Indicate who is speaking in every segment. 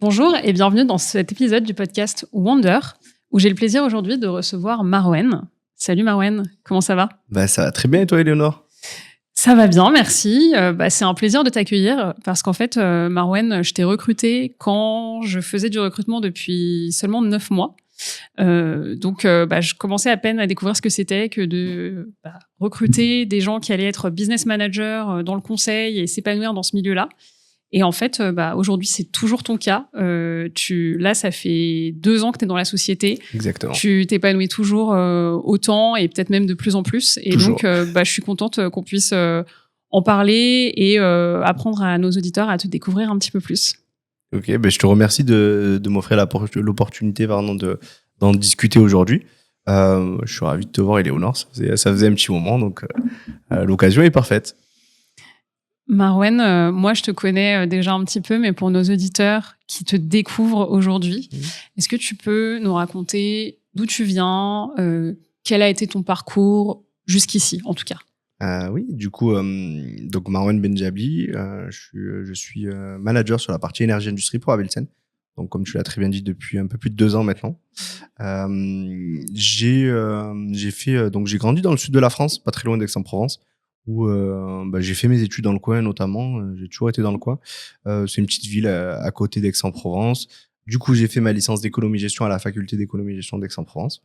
Speaker 1: Bonjour et bienvenue dans cet épisode du podcast Wonder, où j'ai le plaisir aujourd'hui de recevoir Marwen. Salut Marwen, comment ça va?
Speaker 2: Ça va très bien et toi, Éléonore?
Speaker 1: Ça va bien, merci. C'est un plaisir de t'accueillir parce qu'en fait, Marwen, je t'ai recruté quand je faisais du recrutement depuis seulement 9 mois. Je commençais à peine à découvrir ce que c'était que de recruter des gens qui allaient être business managers dans le conseil et s'épanouir dans ce milieu-là. Et en fait, aujourd'hui, c'est toujours ton cas. Là, ça fait 2 ans que tu es dans la société.
Speaker 2: Exactement.
Speaker 1: Tu t'épanouis toujours autant et peut-être même de plus en plus. Et
Speaker 2: Toujours.
Speaker 1: donc, je suis contente qu'on puisse en parler et apprendre à nos auditeurs à te découvrir un petit peu plus.
Speaker 2: Ok, je te remercie de m'offrir l'opportunité d'en discuter aujourd'hui. Je suis ravi de te voir, Éléonore. Ça faisait un petit moment, donc l'occasion est parfaite.
Speaker 1: Marwen, moi, je te connais déjà un petit peu, mais pour nos auditeurs qui te découvrent aujourd'hui, est-ce que tu peux nous raconter d'où tu viens, quel a été ton parcours jusqu'ici, en tout cas?
Speaker 2: Oui, du coup, donc Marwen Benjabli, je suis manager sur la partie énergie-industrie pour Avelsen. Donc, comme tu l'as très bien dit, depuis un peu plus de 2 ans maintenant. J'ai grandi dans le sud de la France, pas très loin d'Aix-en-Provence, où j'ai fait mes études dans le coin notamment. J'ai toujours été dans le coin. C'est une petite ville à côté d'Aix-en-Provence. Du coup, j'ai fait ma licence d'économie-gestion à la faculté d'économie-gestion d'Aix-en-Provence.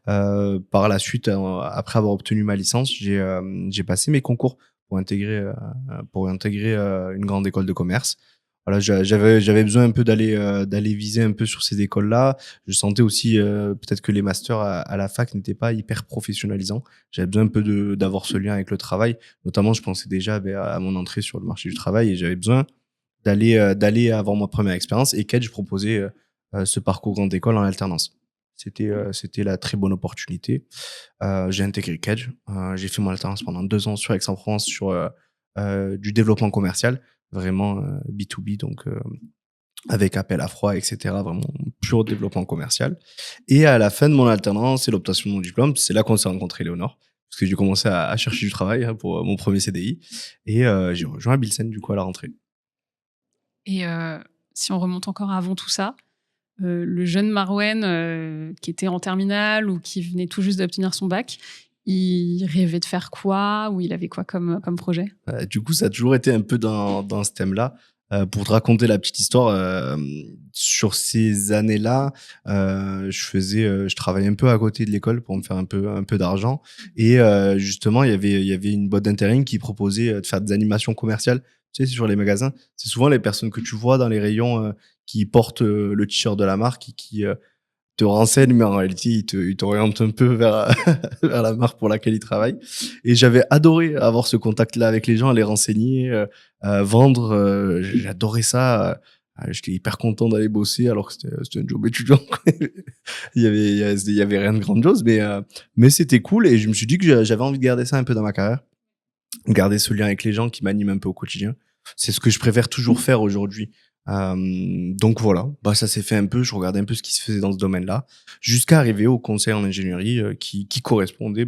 Speaker 2: Par la suite, après avoir obtenu ma licence, j'ai passé mes concours pour intégrer une grande école de commerce. Voilà, j'avais besoin un peu d'aller viser un peu sur ces écoles-là. Je sentais aussi peut-être que les masters à la fac n'étaient pas hyper professionnalisants. J'avais besoin un peu d'avoir ce lien avec le travail. Notamment, je pensais déjà à mon entrée sur le marché du travail et j'avais besoin d'aller avoir ma première expérience. Et Kedge proposait ce parcours grande école en alternance. C'était la très bonne opportunité. J'ai intégré Kedge. J'ai fait mon alternance pendant 2 ans sur Aix-en-Provence sur du développement commercial, vraiment B2B, donc avec appel à froid, etc. Vraiment pur développement commercial. Et à la fin de mon alternance et l'obtention de mon diplôme, c'est là qu'on s'est rencontré, Léonore, parce que j'ai commencé à chercher du travail pour mon premier CDI. Et j'ai rejoint Abilsen, du coup, à la rentrée.
Speaker 1: Et si on remonte encore avant tout ça, le jeune Marwen qui était en terminale ou qui venait tout juste d'obtenir son bac, il rêvait de faire quoi ou il avait quoi comme projet?
Speaker 2: Du coup, ça a toujours été un peu dans ce thème-là. Pour te raconter la petite histoire, sur ces années-là, je travaillais un peu à côté de l'école pour me faire un peu d'argent. Et justement, il y avait une boîte d'intérim qui proposait de faire des animations commerciales. Tu sais, sur les magasins, c'est souvent les personnes que tu vois dans les rayons qui portent le t-shirt de la marque et qui te renseignent, mais en réalité, ils t'orientent un peu vers, vers la marque pour laquelle ils travaillent. Et j'avais adoré avoir ce contact-là avec les gens, les renseigner, vendre. J'adorais ça. J'étais hyper content d'aller bosser alors que c'était un job étudiant, quoi. Il y avait rien de grandiose, mais c'était cool. Et je me suis dit que j'avais envie de garder ça un peu dans ma carrière, garder ce lien avec les gens qui m'anime un peu au quotidien. C'est ce que je préfère toujours faire aujourd'hui. Donc voilà, ça s'est fait un peu, je regardais un peu ce qui se faisait dans ce domaine-là, jusqu'à arriver au conseil en ingénierie qui correspondait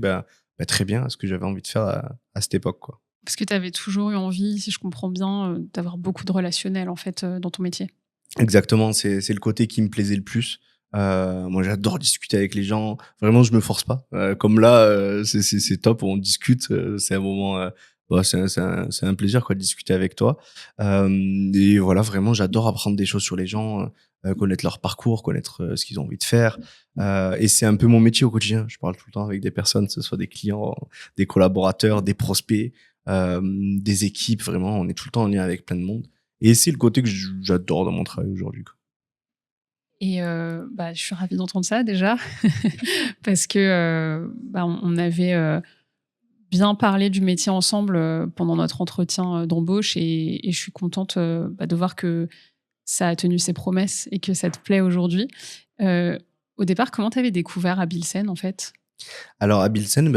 Speaker 2: très bien à ce que j'avais envie de faire à cette époque, quoi.
Speaker 1: Parce que tu avais toujours eu envie, si je comprends bien, d'avoir beaucoup de relationnel en fait dans ton métier.
Speaker 2: Exactement, c'est le côté qui me plaisait le plus. Moi, j'adore discuter avec les gens. Vraiment, je me force pas. Comme là, c'est top, on discute. C'est un moment, c'est un plaisir, quoi, de discuter avec toi. Et voilà, vraiment, j'adore apprendre des choses sur les gens, connaître leur parcours, connaître ce qu'ils ont envie de faire. Et c'est un peu mon métier au quotidien. Je parle tout le temps avec des personnes, que ce soit des clients, des collaborateurs, des prospects, des équipes. Vraiment, on est tout le temps en lien avec plein de monde. Et c'est le côté que j'adore dans mon travail aujourd'hui, quoi.
Speaker 1: Et je suis ravie d'entendre ça déjà, parce que on avait bien parlé du métier ensemble pendant notre entretien d'embauche et je suis contente de voir que ça a tenu ses promesses et que ça te plaît aujourd'hui. Au départ, comment tu avais découvert Abilsen en fait?
Speaker 2: Alors à Bilsen,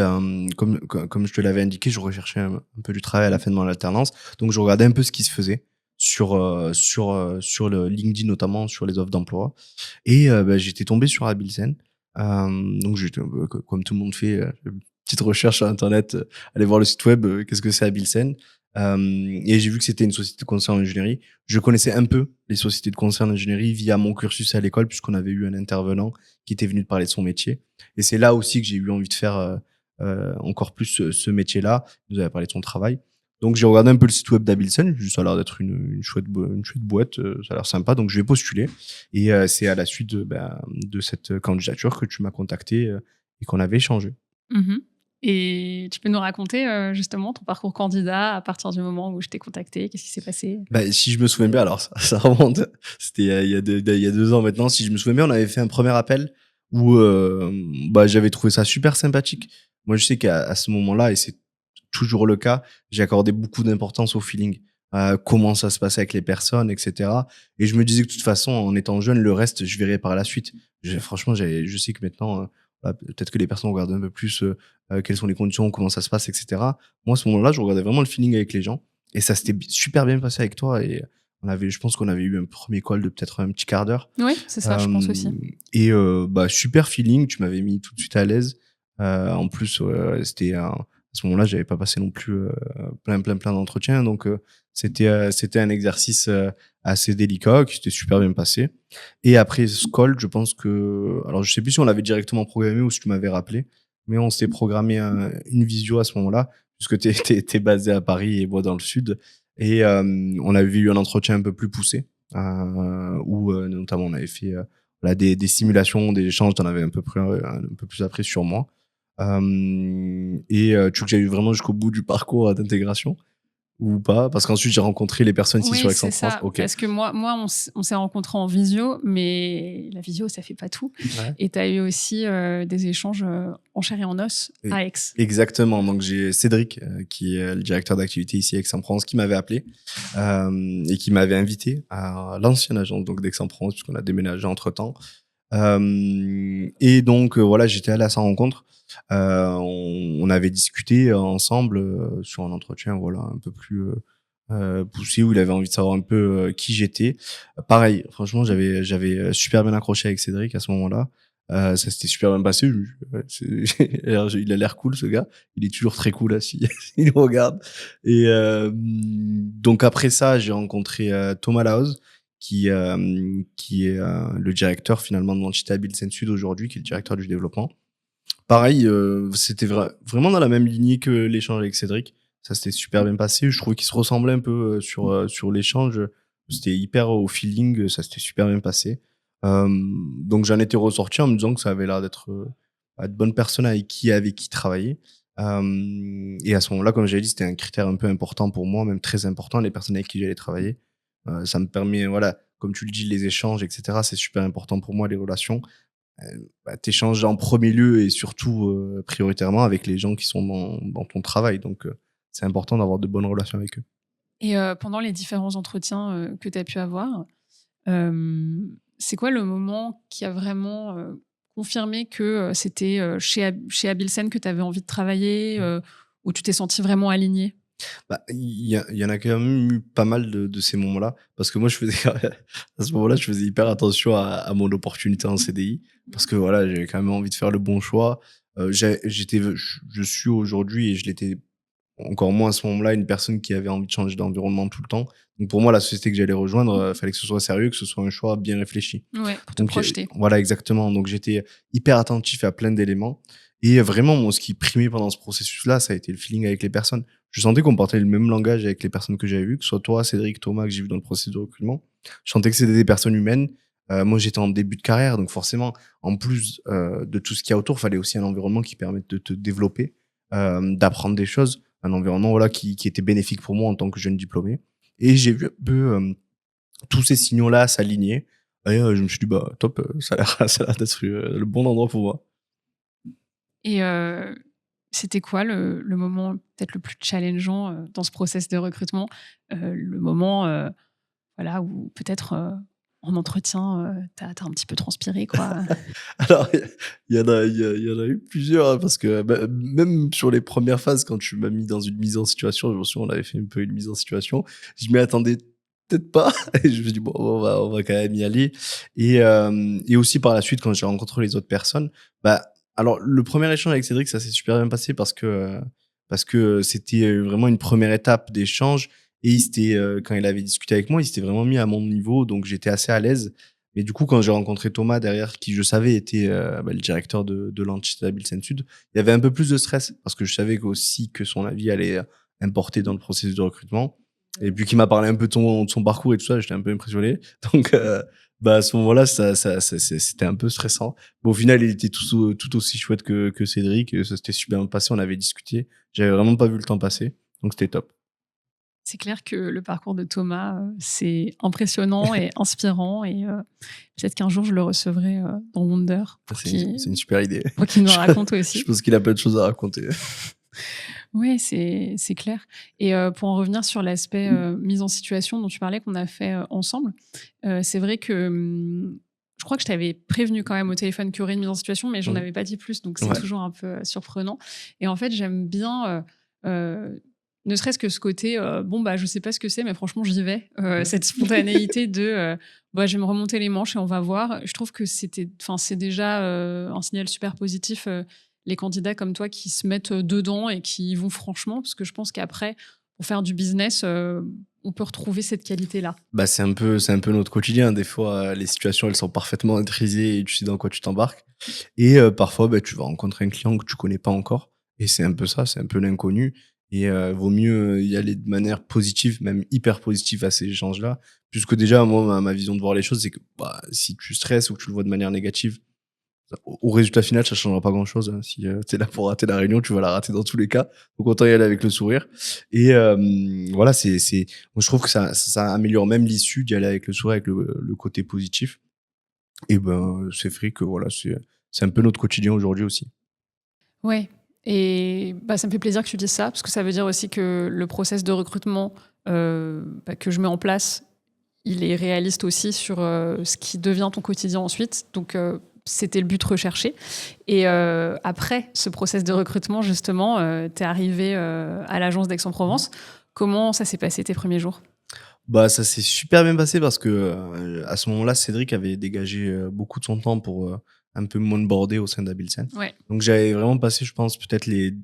Speaker 2: comme je te l'avais indiqué, je recherchais un peu du travail à la fin de mon alternance. Donc je regardais un peu ce qui se faisait sur le LinkedIn, notamment sur les offres d'emploi. Et j'étais tombé sur Abilsen. Donc j'étais un peu comme tout le monde fait, une petite recherche sur internet, aller voir le site web, qu'est-ce que c'est Abilsen. Et j'ai vu que c'était une société de conseil en ingénierie. Je connaissais un peu les sociétés de conseil en ingénierie via mon cursus à l'école, puisqu'on avait eu un intervenant qui était venu de parler de son métier. Et c'est là aussi que j'ai eu envie de faire encore plus ce métier-là. Il nous avait parlé de son travail. Donc j'ai regardé un peu le site web d'Abilsen, ça a l'air d'être une chouette boîte, ça a l'air sympa, donc je vais postuler. Et c'est à la suite de cette candidature que tu m'as contacté et qu'on avait échangé.
Speaker 1: Mmh. Et tu peux nous raconter, justement ton parcours candidat à partir du moment où je t'ai contacté? Qu'est-ce qui s'est passé?
Speaker 2: Bah, si je me souviens bien, alors ça remonte, c'était il y a 2 ans maintenant. Si je me souviens bien, on avait fait un premier appel où bah, j'avais trouvé ça super sympathique. Moi, je sais qu'à ce moment-là, et c'est toujours le cas, j'ai accordé beaucoup d'importance au feeling, à comment ça se passait avec les personnes, etc. Et je me disais que de toute façon, en étant jeune, le reste, je verrais par la suite. Franchement, je sais que maintenant, bah, peut-être que les personnes regardent un peu plus quelles sont les conditions, comment ça se passe, etc. Moi, à ce moment-là, je regardais vraiment le feeling avec les gens. Et ça s'était super bien passé avec toi. Et je pense qu'on avait eu un premier call de peut-être un petit quart d'heure.
Speaker 1: Oui, c'est ça, je pense aussi.
Speaker 2: Et bah, super feeling. Tu m'avais mis tout de suite à l'aise. En plus, c'était à ce moment-là, j'avais pas passé non plus plein d'entretiens. Donc, c'était un exercice assez délicat qui s'était super bien passé. Et après ce call, je pense que, alors je sais plus si on l'avait directement programmé ou si tu m'avais rappelé, mais on s'était programmé une visio à ce moment-là, puisque t'es basé à Paris et moi dans le sud. Et on avait eu un entretien un peu plus poussé, où notamment on avait fait voilà, des simulations, des échanges, t'en avais un peu plus appris sur moi. Et tu veux que j'aille vraiment jusqu'au bout du parcours d'intégration ou pas? Parce qu'ensuite j'ai rencontré les personnes ici
Speaker 1: Oui,
Speaker 2: sur
Speaker 1: c'est
Speaker 2: Aix-en-Provence.
Speaker 1: ça.
Speaker 2: Ok.
Speaker 1: Parce que moi, on s'est rencontrés en visio, mais la visio, ça fait pas tout.
Speaker 2: Ouais.
Speaker 1: Et tu as eu aussi des échanges en chair et en os
Speaker 2: Et-
Speaker 1: à Aix.
Speaker 2: Exactement. Donc j'ai Cédric, qui est le directeur d'activité ici à Aix-en-Provence, qui m'avait appelé et qui m'avait invité à l'ancienne agence donc d'Aix-en-Provence, puisqu'on a déménagé entre-temps. Et donc voilà, j'étais allé à sa rencontre. On avait discuté ensemble sur un entretien voilà un peu plus poussé, où il avait envie de savoir un peu qui j'étais. Pareil, franchement, j'avais super bien accroché avec Cédric à ce moment-là. Ça s'était super bien passé. Alors, il a l'air cool, ce gars. Il est toujours très cool là, s'il il nous regarde. Et donc après ça, j'ai rencontré Thomas Laoz, qui est le directeur finalement de l'entité Abilsen Sud aujourd'hui, qui est le directeur du développement. Pareil, c'était vraiment dans la même lignée que l'échange avec Cédric. Ça s'était super bien passé. Je trouvais qu'ils se ressemblaient un peu sur l'échange. C'était hyper au feeling, ça s'était super bien passé. Donc j'en étais ressorti en me disant que ça avait l'air d'être de bonnes personnes avec qui travailler. Et à ce moment-là, comme j'avais dit, c'était un critère un peu important pour moi, même très important, les personnes avec qui j'allais travailler. Ça me permet, voilà, comme tu le dis, les échanges, etc. C'est super important pour moi, les relations. Bah, t'échanges en premier lieu et surtout prioritairement avec les gens qui sont dans ton travail. Donc, c'est important d'avoir de bonnes relations avec eux.
Speaker 1: Et pendant les différents entretiens que tu as pu avoir, c'est quoi le moment qui a vraiment confirmé que c'était chez Abilsen que tu avais envie de travailler, où tu t'es senti vraiment aligné?
Speaker 2: Bah, il y en a quand même eu pas mal de ces moments-là, parce que moi, je faisais à ce moment-là, je faisais hyper attention à mon opportunité en CDI, parce que voilà, j'avais quand même envie de faire le bon choix. Je suis aujourd'hui, et je l'étais encore moins à ce moment-là, une personne qui avait envie de changer d'environnement tout le temps. Donc pour moi, la société que j'allais rejoindre, fallait que ce soit sérieux, que ce soit un choix bien réfléchi.
Speaker 1: Ouais, pour te
Speaker 2: Donc
Speaker 1: projeter.
Speaker 2: voilà, exactement. Donc j'étais hyper attentif à plein d'éléments. Et vraiment, moi, ce qui primait pendant ce processus-là, ça a été le feeling avec les personnes. Je sentais qu'on portait le même langage avec les personnes que j'avais vues, que ce soit toi, Cédric, Thomas, que j'ai vu dans le processus de recrutement. Je sentais que c'était des personnes humaines. Moi, j'étais en début de carrière, donc forcément, en plus de tout ce qu'il y a autour, il fallait aussi un environnement qui permette de te développer, d'apprendre des choses, un environnement voilà qui était bénéfique pour moi en tant que jeune diplômé. Et j'ai vu un peu tous ces signaux-là s'aligner. Et je me suis dit, bah, top, ça a l'air d'être le bon endroit pour moi.
Speaker 1: Et c'était quoi le moment peut-être le plus challengeant dans ce process de recrutement? Le moment voilà, où peut-être en entretien, tu as un petit peu transpiré, quoi?
Speaker 2: Alors, il y en a eu plusieurs, hein, parce que bah, même sur les premières phases, quand tu m'as mis dans une mise en situation, je me souviens, on avait fait un peu une mise en situation, je m'y attendais peut-être pas, et je me suis dit, bon, on va quand même y aller. Et aussi par la suite, quand j'ai rencontré les autres personnes, bah, alors, le premier échange avec Cédric, ça s'est super bien passé parce que parce que c'était vraiment une première étape d'échange et quand il avait discuté avec moi, il s'était vraiment mis à mon niveau, donc j'étais assez à l'aise. Mais du coup, quand j'ai rencontré Thomas derrière, qui je savais était le directeur de l'entité d'Abilsen Sud, il y avait un peu plus de stress parce que je savais aussi que son avis allait importer dans le processus de recrutement. Et puis qu'il m'a parlé un peu de son parcours et tout ça, j'étais un peu impressionné. Donc, à ce moment-là, c'était un peu stressant. Bon, au final, il était tout aussi chouette que Cédric. Et ça s'était super bien passé. On avait discuté. J'avais vraiment pas vu le temps passer. Donc, c'était top.
Speaker 1: C'est clair que le parcours de Thomas, c'est impressionnant et inspirant et peut-être qu'un jour je le recevrai, dans Wonder
Speaker 2: C'est une super idée.
Speaker 1: pour qu'il nous raconte
Speaker 2: Je
Speaker 1: aussi.
Speaker 2: pense qu'il a plein de choses à raconter.
Speaker 1: Oui, c'est clair et pour en revenir sur l'aspect, mise en situation dont tu parlais qu'on a fait, ensemble, c'est vrai que, je crois que je t'avais prévenu quand même au téléphone qu'il y aurait une mise en situation, mais j'en avais pas dit plus, donc c'est
Speaker 2: Ouais.
Speaker 1: toujours un peu, surprenant et en fait, j'aime bien, ne serait-ce que ce côté, bon, bah, je sais pas ce que c'est, mais franchement, j'y vais. Cette spontanéité de, bah, je vais me remonter les manches et on va voir. Je trouve que c'est déjà, un signal super positif, les candidats comme toi qui se mettent, dedans et qui y vont franchement, parce que je pense qu'après, pour faire du business, on peut retrouver cette qualité-là.
Speaker 2: Bah, c'est un peu notre quotidien. Des fois, les situations, elles sont parfaitement maîtrisées et tu sais dans quoi tu t'embarques. Et parfois, bah, tu vas rencontrer un client que tu connais pas encore. Et c'est un peu ça, c'est un peu l'inconnu. Et vaut mieux y aller de manière positive, même hyper positive à ces échanges-là. Puisque déjà, moi, ma vision de voir les choses, c'est que bah, si tu stresses ou que tu le vois de manière négative, au résultat final, ça changera pas grand-chose, hein. Si tu es là pour rater la réunion, tu vas la rater dans tous les cas. Donc autant y aller avec le sourire. Et voilà, moi je trouve que ça améliore même l'issue d'y aller avec le sourire, avec le côté positif. Et ben, c'est vrai que voilà, c'est un peu notre quotidien aujourd'hui aussi.
Speaker 1: Ouais et bah, ça me fait plaisir que tu dises ça, parce que ça veut dire aussi que le process de recrutement, bah, que je mets en place, il est réaliste aussi sur, ce qui devient ton quotidien ensuite. Donc, c'était le but recherché et après ce process de recrutement justement, tu es arrivé à l'agence d'Aix-en-Provence. Comment ça s'est passé tes premiers jours?
Speaker 2: Bah, ça s'est super bien passé parce que, à ce moment-là, Cédric avait dégagé, beaucoup de son temps pour, un peu m'onboarder au sein d'Abilsen.
Speaker 1: Ouais.
Speaker 2: Donc j'avais vraiment passé, je pense, peut-être les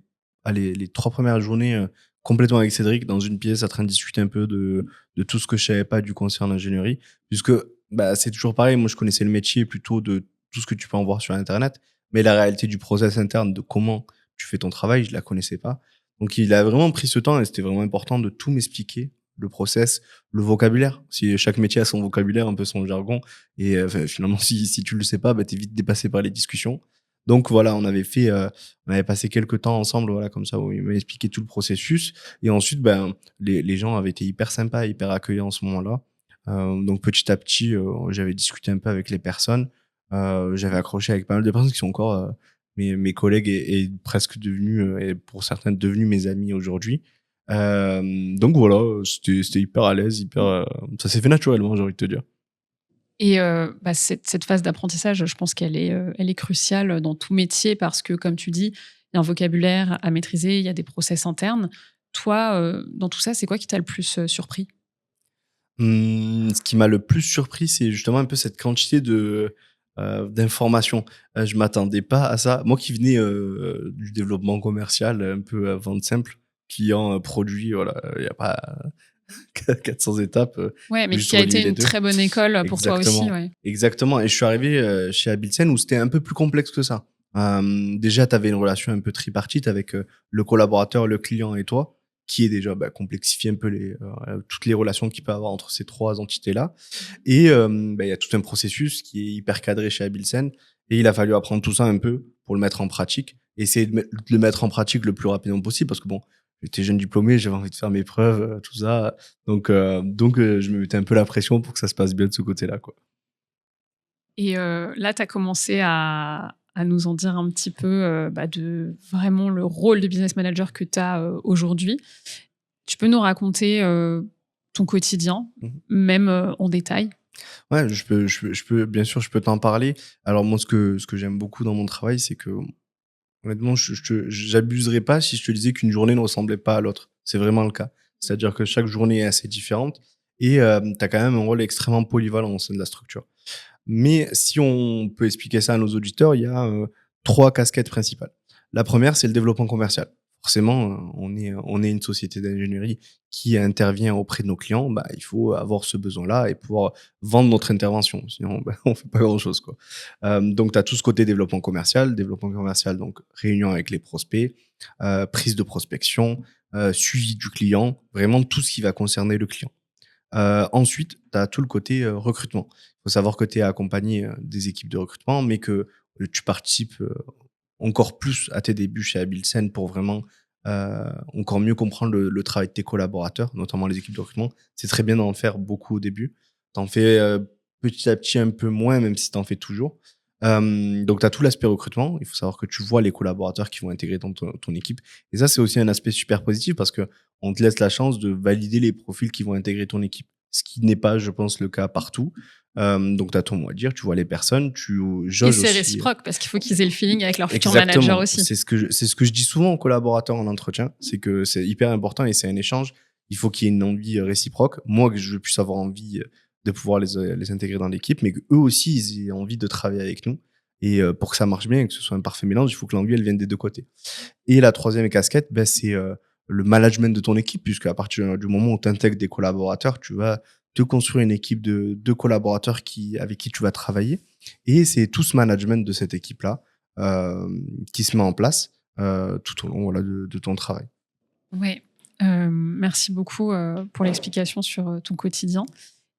Speaker 2: 3 premières journées, complètement avec Cédric dans une pièce, en train de discuter un peu de tout ce que je savais pas du concert d'ingénierie. Puisque, bah, c'est toujours pareil, moi je connaissais le métier plutôt de tout ce que tu peux en voir sur internet, mais la réalité du process interne, de comment tu fais ton travail, je la connaissais pas. Donc il a vraiment pris ce temps et c'était vraiment important de tout m'expliquer, le process, le vocabulaire. Si chaque métier a son vocabulaire, un peu son jargon, et enfin, finalement, si tu le sais pas, bah, t'es vite dépassé par les discussions. Donc voilà, on avait passé quelques temps ensemble, voilà, comme ça, où il m'a expliqué tout le processus. Et ensuite, ben, les gens avaient été hyper sympas, hyper accueillants en ce moment-là. Donc petit à petit, j'avais discuté un peu avec les personnes. J'avais accroché avec pas mal de personnes qui sont encore mes collègues et presque devenus, et pour certains devenus mes amis aujourd'hui. Donc voilà, c'était hyper à l'aise, hyper, ça s'est fait naturellement, j'ai envie de te dire.
Speaker 1: Et bah, cette phase d'apprentissage, je pense qu'elle est cruciale dans tout métier parce que, comme tu dis, il y a un vocabulaire à maîtriser, il y a des process internes. Toi, dans tout ça, c'est quoi qui t'a le plus, surpris?
Speaker 2: Ce qui m'a le plus surpris, c'est justement un peu cette quantité d'informations. Je m'attendais pas à ça. Moi qui venais, du développement commercial, un peu, vente simple, client, produit, voilà, il y a pas 400 étapes,
Speaker 1: Ouais, mais
Speaker 2: juste
Speaker 1: qui a
Speaker 2: relier
Speaker 1: été
Speaker 2: les
Speaker 1: une
Speaker 2: 2.
Speaker 1: très bonne école pour toi aussi,
Speaker 2: Exactement,
Speaker 1: ouais.
Speaker 2: exactement et je suis arrivé, chez Abilsen où c'était un peu plus complexe que ça. Déjà, tu avais une relation un peu tripartite avec, le collaborateur, le client et toi, qui est déjà, bah, complexifié un peu toutes les relations qu'il peut avoir entre ces 3 entités-là et bah, il y a tout un processus qui est hyper cadré chez Abilsen et il a fallu apprendre tout ça un peu pour le mettre en pratique. Essayer de le mettre en pratique le plus rapidement possible parce que bon, j'étais jeune diplômé, j'avais envie de faire mes preuves, tout ça. Donc je me mettais un peu la pression pour que ça se passe bien de ce côté-là, quoi.
Speaker 1: Et là, tu as commencé à nous en dire un petit peu, bah, de vraiment le rôle de business manager que tu as, aujourd'hui. Tu peux nous raconter, ton quotidien,
Speaker 2: Mmh.
Speaker 1: même, en détail?
Speaker 2: Ouais, bien sûr, je peux t'en parler. Alors moi, ce que j'aime beaucoup dans mon travail, c'est que honnêtement, j'abuserais pas si je te disais qu'une journée ne ressemblait pas à l'autre. C'est vraiment le cas. C'est-à-dire que chaque journée est assez différente et tu as quand même un rôle extrêmement polyvalent au sein de la structure. Mais si on peut expliquer ça à nos auditeurs, il y a 3 casquettes principales. La première, c'est le développement commercial. forcément, on est une société d'ingénierie qui intervient auprès de nos clients. Bah, il faut avoir ce besoin-là et pouvoir vendre notre intervention. Sinon, bah, on fait pas grand-chose, quoi. Donc, tu as tout ce côté développement commercial. Développement commercial, donc réunion avec les prospects, prise de prospection, suivi du client, vraiment tout ce qui va concerner le client. Ensuite, tu as tout le côté recrutement. Il faut savoir que tu es accompagné des équipes de recrutement, mais que tu participes encore plus à tes débuts chez Abilsen pour vraiment encore mieux comprendre le travail de tes collaborateurs, notamment les équipes de recrutement. C'est très bien d'en faire beaucoup au début. T'en fais petit à petit un peu moins, même si t'en fais toujours. Donc, tu as tout l'aspect recrutement. Il faut savoir que tu vois les collaborateurs qui vont intégrer ton équipe. Et ça, c'est aussi un aspect super positif parce que on te laisse la chance de valider les profils qui vont intégrer ton équipe. Ce qui n'est pas, je pense, le cas partout. Donc, tu as ton mot à dire, tu vois les personnes, tu
Speaker 1: Et
Speaker 2: jauges
Speaker 1: c'est
Speaker 2: aussi.
Speaker 1: réciproque parce qu'il faut qu'ils aient le feeling avec leur futur
Speaker 2: Exactement.
Speaker 1: manager aussi.
Speaker 2: C'est ce que je dis souvent aux collaborateurs en entretien. C'est que c'est hyper important et c'est un échange. Il faut qu'il y ait une envie réciproque. Moi, que je puisse avoir envie de pouvoir les intégrer dans l'équipe, mais qu'eux aussi, ils aient envie de travailler avec nous. Et pour que ça marche bien et que ce soit un parfait mélange, il faut que l'envie, elle vienne des deux côtés. Et la troisième casquette, ben, c'est le management de ton équipe, puisque à partir du moment où tu intègres des collaborateurs, tu vas te construire une équipe de collaborateurs avec qui tu vas travailler. Et c'est tout ce management de cette équipe-là qui se met en place tout au long voilà, de ton travail.
Speaker 1: Oui, merci beaucoup pour l'explication sur ton quotidien.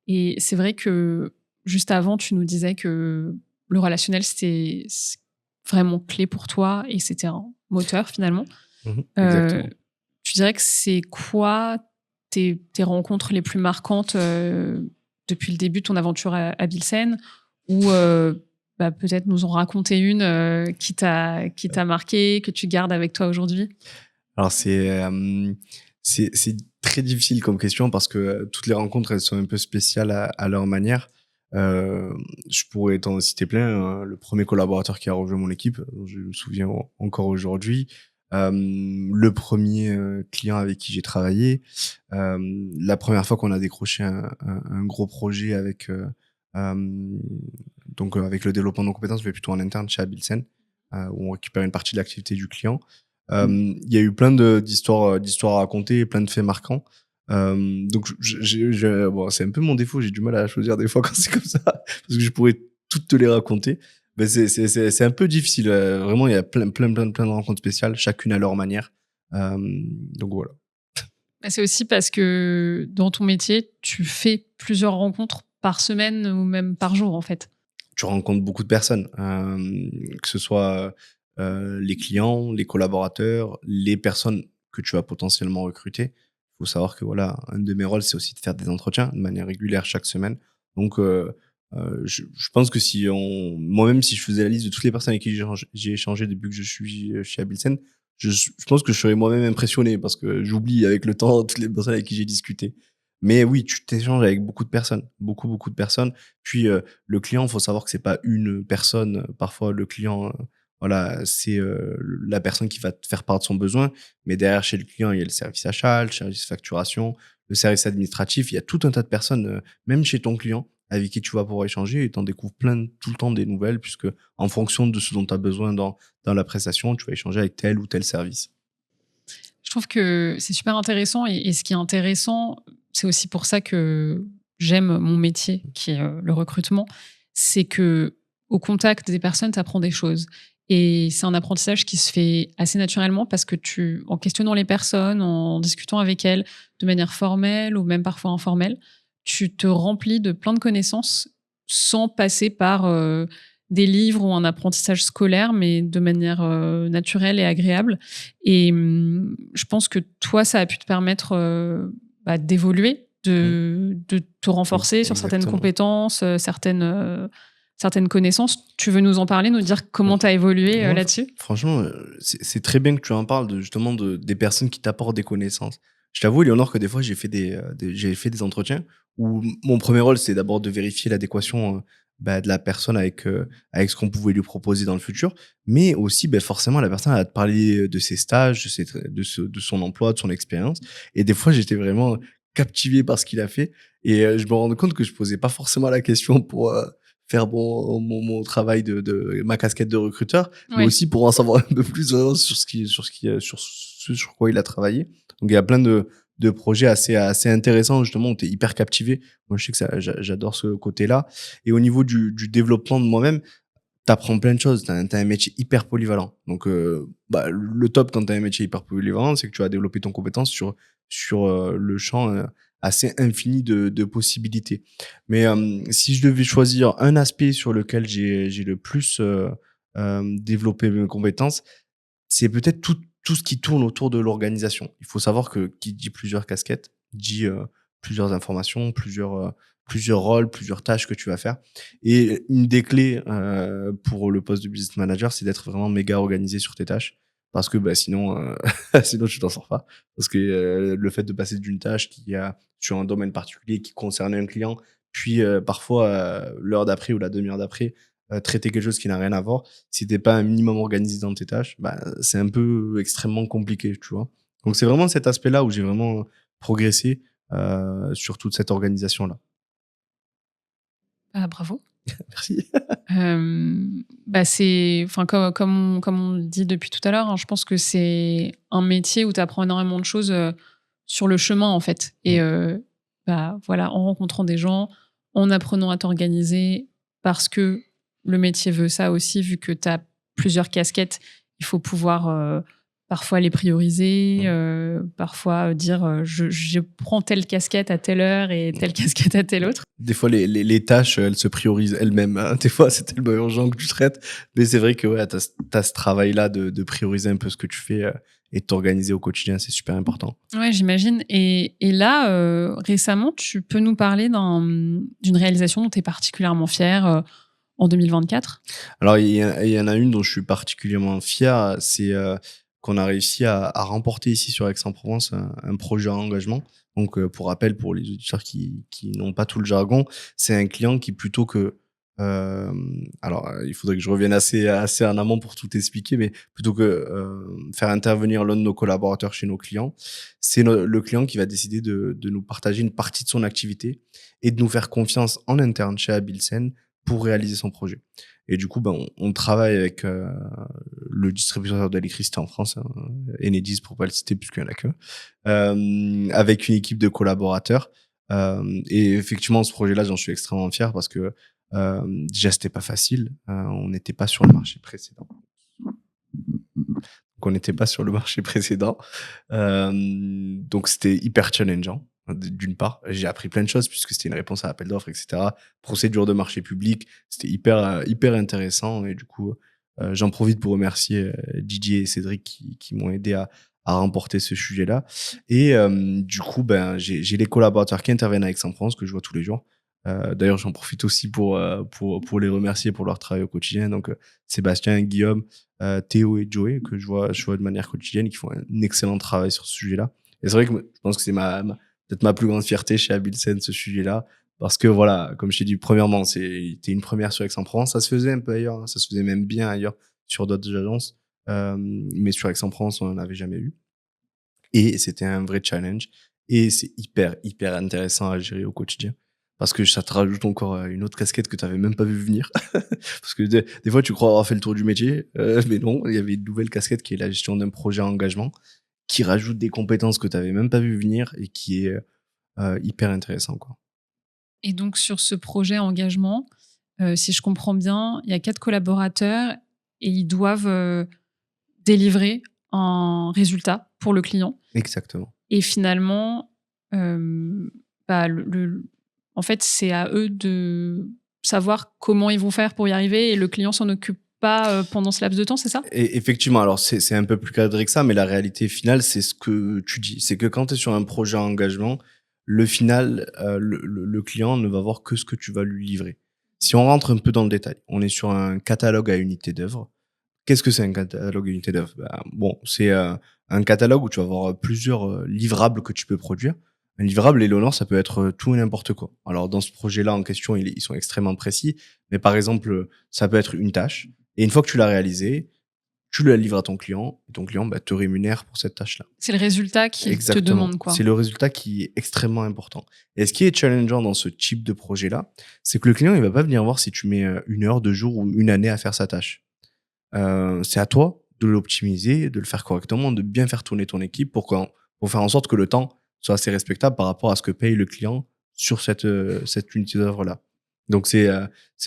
Speaker 1: Et c'est vrai que juste avant, tu nous disais que le relationnel, c'était vraiment clé pour toi et c'était un moteur finalement.
Speaker 2: Exactement.
Speaker 1: Tu dirais que c'est quoi tes rencontres les plus marquantes depuis le début de ton aventure à Bilsen ou bah, peut-être nous en raconter une qui t'a marqué, que tu gardes avec toi aujourd'hui?
Speaker 2: Alors, c'est très difficile comme question parce que toutes les rencontres, elles sont un peu spéciales à leur manière. Je pourrais t'en citer plein. Le premier collaborateur qui a rejoint mon équipe, je me souviens encore aujourd'hui. Le premier client avec qui j'ai travaillé. La première fois qu'on a décroché un gros projet avec avec le développement de nos compétences, mais plutôt en interne chez Abilsen, où on récupère une partie de l'activité du client. Il y a eu plein d'histoires à raconter, plein de faits marquants. Donc, bon, c'est un peu mon défaut, j'ai du mal à choisir des fois quand c'est comme ça, parce que je pourrais toutes te les raconter. Mais c'est un peu difficile. Vraiment, il y a plein de rencontres spéciales, chacune à leur manière. Donc voilà.
Speaker 1: C'est aussi parce que dans ton métier, tu fais plusieurs rencontres par semaine ou même par jour, en fait.
Speaker 2: Tu rencontres beaucoup de personnes, que ce soit les clients, les collaborateurs, les personnes que tu vas potentiellement recruter. Il faut savoir que voilà, un de mes rôles, c'est aussi de faire des entretiens de manière régulière chaque semaine. Donc, je pense que moi-même, si je faisais la liste de toutes les personnes avec qui j'ai échangé depuis que je suis chez Abilsen, je pense que je serais moi-même impressionné parce que j'oublie avec le temps toutes les personnes avec qui j'ai discuté. Mais oui, tu t'échanges avec beaucoup de personnes, beaucoup de personnes. Puis le client, faut savoir que c'est pas une personne. Parfois, le client, voilà, c'est la personne qui va te faire part de son besoin. Mais derrière, chez le client, il y a le service achat, le service facturation, le service administratif. Il y a tout un tas de personnes, même chez ton client, avec qui tu vas pouvoir échanger et t'en découvres plein tout le temps des nouvelles, puisque en fonction de ce dont tu as besoin dans la prestation, tu vas échanger avec tel ou tel service.
Speaker 1: Je trouve que c'est super intéressant et ce qui est intéressant, c'est aussi pour ça que j'aime mon métier, qui est le recrutement, c'est que au contact des personnes, tu apprends des choses. Et c'est un apprentissage qui se fait assez naturellement parce que en questionnant les personnes, en discutant avec elles de manière formelle ou même parfois informelle, tu te remplis de plein de connaissances sans passer par des livres ou un apprentissage scolaire, mais de manière naturelle et agréable. Et je pense que toi, ça a pu te permettre d'évoluer, de te renforcer sur certaines
Speaker 2: Exactement.
Speaker 1: compétences, certaines connaissances. Tu veux nous en parler, nous dire comment tu as évolué
Speaker 2: Ouais,
Speaker 1: là-dessus?
Speaker 2: franchement, c'est très bien que tu en parles justement des personnes qui t'apportent des connaissances. Je t'avoue, Léonore, que des fois, j'ai fait des entretiens où mon premier rôle, c'est d'abord de vérifier l'adéquation de la personne avec ce qu'on pouvait lui proposer dans le futur. Mais aussi, forcément, la personne elle va te parler de ses stages, de son emploi, de son expérience. Et des fois, j'étais vraiment captivé par ce qu'il a fait. Et je me rendais compte que je posais pas forcément la question pour faire mon travail de ma casquette de recruteur, mais
Speaker 1: Oui.
Speaker 2: aussi pour en savoir un peu plus vraiment sur ce sur quoi il a travaillé. Donc il y a plein de projets assez intéressants justement où tu es hyper captivé. Moi, je sais que j'adore ce côté-là. Et au niveau du développement de moi-même, t'apprends plein de choses. T'as un métier hyper polyvalent. Donc, le top quand t'as un métier hyper polyvalent, c'est que tu vas développer ton compétence sur le champ assez infini de possibilités. Mais si je devais choisir un aspect sur lequel j'ai le plus développé mes compétences, c'est peut-être tout ce qui tourne autour de l'organisation. Il faut savoir que qui dit plusieurs casquettes, dit plusieurs informations, plusieurs rôles, plusieurs tâches que tu vas faire. Et une des clés pour le poste de business manager, c'est d'être vraiment méga organisé sur tes tâches. Parce que sinon, sinon tu t'en sors pas. Parce que le fait de passer d'une tâche qui a sur un domaine particulier qui concerne un client, puis parfois l'heure d'après ou la demi-heure d'après, traiter quelque chose qui n'a rien à voir, si t'es pas un minimum organisé dans tes tâches, c'est un peu extrêmement compliqué, tu vois. Donc c'est vraiment cet aspect-là où j'ai vraiment progressé sur toute cette organisation-là.
Speaker 1: Ah, bravo.
Speaker 2: Merci.
Speaker 1: C'est, enfin, comme on le dit depuis tout à l'heure, hein, je pense que c'est un métier où tu apprends énormément de choses sur le chemin, en fait. Et voilà, en rencontrant des gens, en apprenant à t'organiser, parce que le métier veut ça aussi, vu que tu as plusieurs casquettes, il faut pouvoir parfois les prioriser, parfois dire je prends telle casquette à telle heure et telle casquette à telle autre.
Speaker 2: Des fois, les tâches, elles se priorisent elles-mêmes, hein. Des fois, c'est tellement urgent que tu traites. Mais c'est vrai que ouais, t'as ce travail-là de prioriser un peu ce que tu fais et de t'organiser au quotidien. C'est super important.
Speaker 1: Ouais, j'imagine. Et là, récemment, tu peux nous parler d'une réalisation dont tu es particulièrement fier en 2024?
Speaker 2: Alors, il y en a une dont je suis particulièrement fier, c'est qu'on a réussi à remporter ici sur Aix-en-Provence un projet à engagement. Donc, pour rappel, pour les auditeurs qui n'ont pas tout le jargon, c'est un client qui plutôt que il faudrait que je revienne assez en amont pour tout expliquer, mais plutôt que faire intervenir l'un de nos collaborateurs chez nos clients, c'est le client qui va décider de nous partager une partie de son activité et de nous faire confiance en interne chez Abilsen pour réaliser son projet. Et du coup, on travaille avec le distributeur d'électricité en France, hein, Enedis pour pas le citer puisqu'il y en a que, avec une équipe de collaborateurs. Et effectivement, ce projet-là, j'en suis extrêmement fier parce que déjà, c'était pas facile. On n'était pas sur le marché précédent. Donc, on n'était pas sur le marché précédent. Donc, c'était hyper challengeant. D'une part, j'ai appris plein de choses puisque c'était une réponse à appel d'offres, etc. Procédure de marché public, c'était hyper intéressant. Et du coup, j'en profite pour remercier Didier et Cédric qui m'ont aidé à remporter ce sujet-là. Et du coup, j'ai les collaborateurs qui interviennent avec Aix-en-Provence que je vois tous les jours. D'ailleurs, j'en profite aussi pour les remercier pour leur travail au quotidien. Donc, Sébastien, Guillaume, Théo et Joey, que je vois de manière quotidienne, qui font un excellent travail sur ce sujet-là. Et c'est vrai que je pense que c'est peut-être ma plus grande fierté chez Abilsen, ce sujet-là. Parce que voilà, comme je t'ai dit, premièrement, c'était une première sur Aix-en-Provence. Ça se faisait un peu ailleurs, hein, ça se faisait même bien ailleurs sur d'autres agences. Mais sur Aix-en-Provence, on n'en avait jamais eu. Et c'était un vrai challenge. Et c'est hyper intéressant à gérer au quotidien. Parce que ça te rajoute encore une autre casquette que tu n'avais même pas vu venir. Parce que des fois, tu crois avoir fait le tour du métier, mais non, il y avait une nouvelle casquette qui est la gestion d'un projet à engagement, qui rajoute des compétences que tu n'avais même pas vu venir et qui est hyper intéressant, quoi.
Speaker 1: Et donc, sur ce projet engagement, si je comprends bien, il y a 4 collaborateurs et ils doivent délivrer un résultat pour le client.
Speaker 2: Exactement.
Speaker 1: Et finalement, en fait, c'est à eux de savoir comment ils vont faire pour y arriver et le client s'en occupe pas pendant ce laps de temps, c'est ça?
Speaker 2: Et effectivement, alors c'est un peu plus cadré que ça, mais la réalité finale, c'est ce que tu dis. C'est que quand tu es sur un projet à engagement, le final, le client ne va voir que ce que tu vas lui livrer. Si on rentre un peu dans le détail, on est sur un catalogue à unité d'œuvre. Qu'est-ce que c'est un catalogue à unité d'œuvre? C'est un catalogue où tu vas avoir plusieurs livrables que tu peux produire. Un livrable, Eleonore, ça peut être tout et n'importe quoi. Alors, dans ce projet-là en question, ils sont extrêmement précis. Mais par exemple, ça peut être une tâche. Et une fois que tu l'as réalisée, tu la livres à ton client. Et ton client te rémunère pour cette tâche-là.
Speaker 1: C'est le résultat qu'il te
Speaker 2: Exactement.
Speaker 1: demande, quoi.
Speaker 2: C'est le résultat qui est extrêmement important. Et ce qui est challengeant dans ce type de projet-là, c'est que le client, il va pas venir voir si tu mets 1 heure, 2 jours ou une année à faire sa tâche. C'est à toi de l'optimiser, de le faire correctement, de bien faire tourner ton équipe pour faire en sorte que le temps soit assez respectable par rapport à ce que paye le client sur cette unité d'œuvre-là. Donc, c'est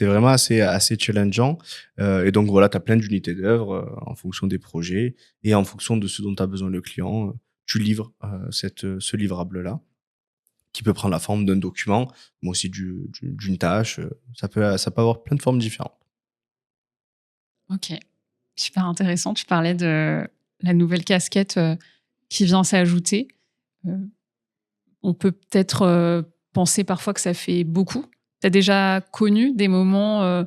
Speaker 2: vraiment assez challengeant. Et donc, voilà, tu as plein d'unités d'œuvre en fonction des projets et en fonction de ce dont a besoin le client. Tu livres ce livrable-là qui peut prendre la forme d'un document, mais aussi d'une tâche. Ça peut avoir plein de formes différentes.
Speaker 1: Ok, super intéressant. Tu parlais de la nouvelle casquette qui vient s'ajouter. Euh, on peut peut-être penser parfois que ça fait beaucoup. Tu as déjà connu des moments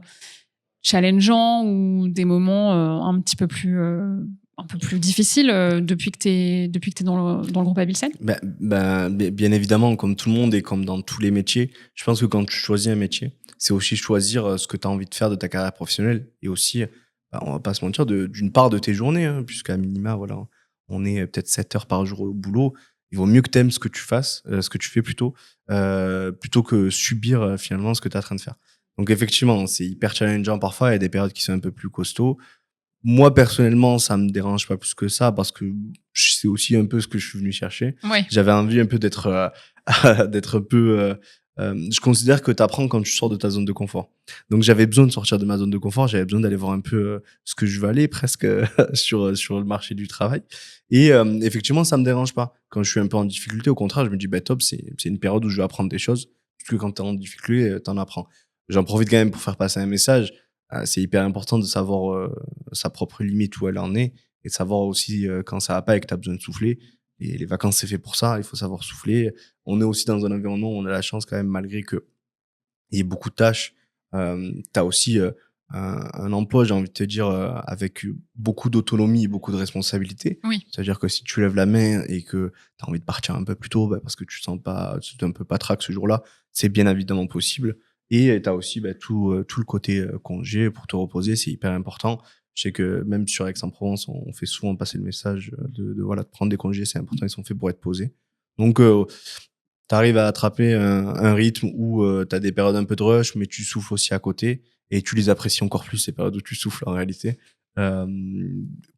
Speaker 1: challengeants ou des moments un peu plus difficiles depuis que tu es dans le groupe Abilsen?
Speaker 2: Bien évidemment, comme tout le monde et comme dans tous les métiers, je pense que quand tu choisis un métier, c'est aussi choisir ce que tu as envie de faire de ta carrière professionnelle et aussi, on va pas se mentir, d'une part de tes journées, hein, puisqu'à minima, voilà, on est peut-être 7 heures par jour au boulot. Il vaut mieux que tu aimes ce que tu fasses, ce que tu fais plutôt que subir finalement ce que tu es en train de faire. Donc effectivement, c'est hyper challengeant parfois, il y a des périodes qui sont un peu plus costauds. Moi, personnellement, ça me dérange pas plus que ça parce que c'est aussi un peu ce que je suis venu chercher.
Speaker 1: Ouais.
Speaker 2: J'avais envie un peu d'être d'être un peu je considère que tu apprends quand tu sors de ta zone de confort. Donc j'avais besoin de sortir de ma zone de confort, j'avais besoin d'aller voir un peu ce que je valais presque sur le marché du travail et effectivement, ça me dérange pas. Quand je suis un peu en difficulté, au contraire, je me dis top, c'est une période où je vais apprendre des choses puisque quand tu es en difficulté, tu en apprends. J'en profite quand même pour faire passer un message. C'est hyper important de savoir sa propre limite où elle en est et de savoir aussi quand ça va pas et que tu as besoin de souffler. Et les vacances, c'est fait pour ça, il faut savoir souffler. On est aussi dans un environnement où on a la chance quand même, malgré qu'il y ait beaucoup de tâches, tu as aussi un emploi, j'ai envie de te dire, avec beaucoup d'autonomie et beaucoup de responsabilité.
Speaker 1: Oui.
Speaker 2: C'est-à-dire que si tu lèves la main et que tu as envie de partir un peu plus tôt parce que tu sens pas, tu es un peu patraque ce jour-là, c'est bien évidemment possible. Et tu as aussi tout le côté congé pour te reposer, c'est hyper important. Je sais que même sur Aix-en-Provence, on fait souvent passer le message de prendre des congés, c'est important, ils sont faits pour être posés. Donc, tu arrives à attraper un rythme où tu as des périodes un peu de rush, mais tu souffles aussi à côté et tu les apprécies encore plus, ces périodes où tu souffles en réalité, euh,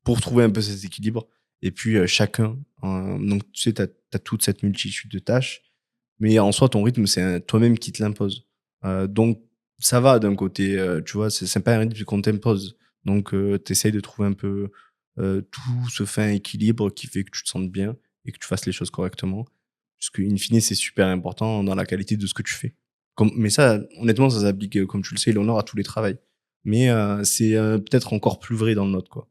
Speaker 2: pour trouver un peu cet équilibre. Et puis, chacun, donc tu sais, tu as toute cette multitude de tâches, mais en soi, ton rythme, c'est toi-même qui te l'impose. Donc, ça va d'un côté, tu vois, c'est pas un rythme qu'on t'impose. Donc, tu essayes de trouver un peu tout ce fin équilibre qui fait que tu te sentes bien et que tu fasses les choses correctement. Puisque, in fine, c'est super important dans la qualité de ce que tu fais. Mais ça, honnêtement, ça s'applique, comme tu le sais, Léonore, à tous les travails. Mais c'est peut-être encore plus vrai dans le nôtre, quoi.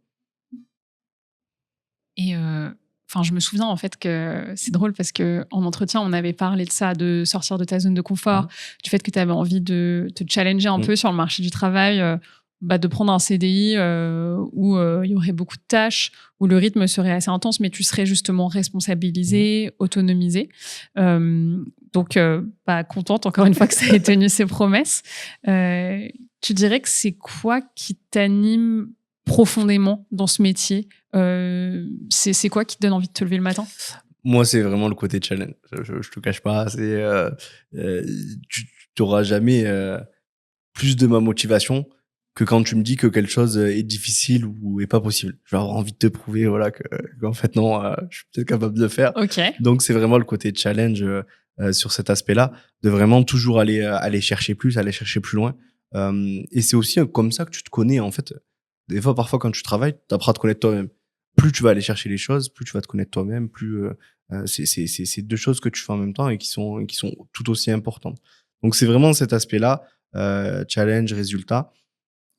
Speaker 1: Et enfin, je me souviens en fait que c'est drôle parce que en entretien, on avait parlé de ça, de sortir de ta zone de confort, du fait que tu avais envie de te challenger un peu sur le marché du travail, de prendre un CDI où il y aurait beaucoup de tâches, où le rythme serait assez intense, mais tu serais justement responsabilisé, autonomisé. Donc, contente encore une fois que ça ait tenu ses promesses. Tu dirais que c'est quoi qui t'anime profondément dans ce métier? C'est quoi qui te donne envie de te lever le matin?
Speaker 2: Moi, c'est vraiment le côté challenge. Je te cache pas, tu n'auras jamais plus de ma motivation que quand tu me dis que quelque chose est difficile ou est pas possible. Je vais avoir envie de te prouver, voilà, qu'en fait non, je suis peut-être capable de le faire.
Speaker 1: Ok.
Speaker 2: Donc c'est vraiment le côté challenge sur cet aspect-là, de vraiment toujours aller chercher plus, aller chercher plus loin. Et c'est aussi comme ça que tu te connais en fait. Des fois, parfois, quand tu travailles, tu apprends à te connaître toi-même. Plus tu vas aller chercher les choses, plus tu vas te connaître toi-même, plus c'est deux choses que tu fais en même temps et qui sont tout aussi importantes. Donc c'est vraiment cet aspect-là, challenge, résultat.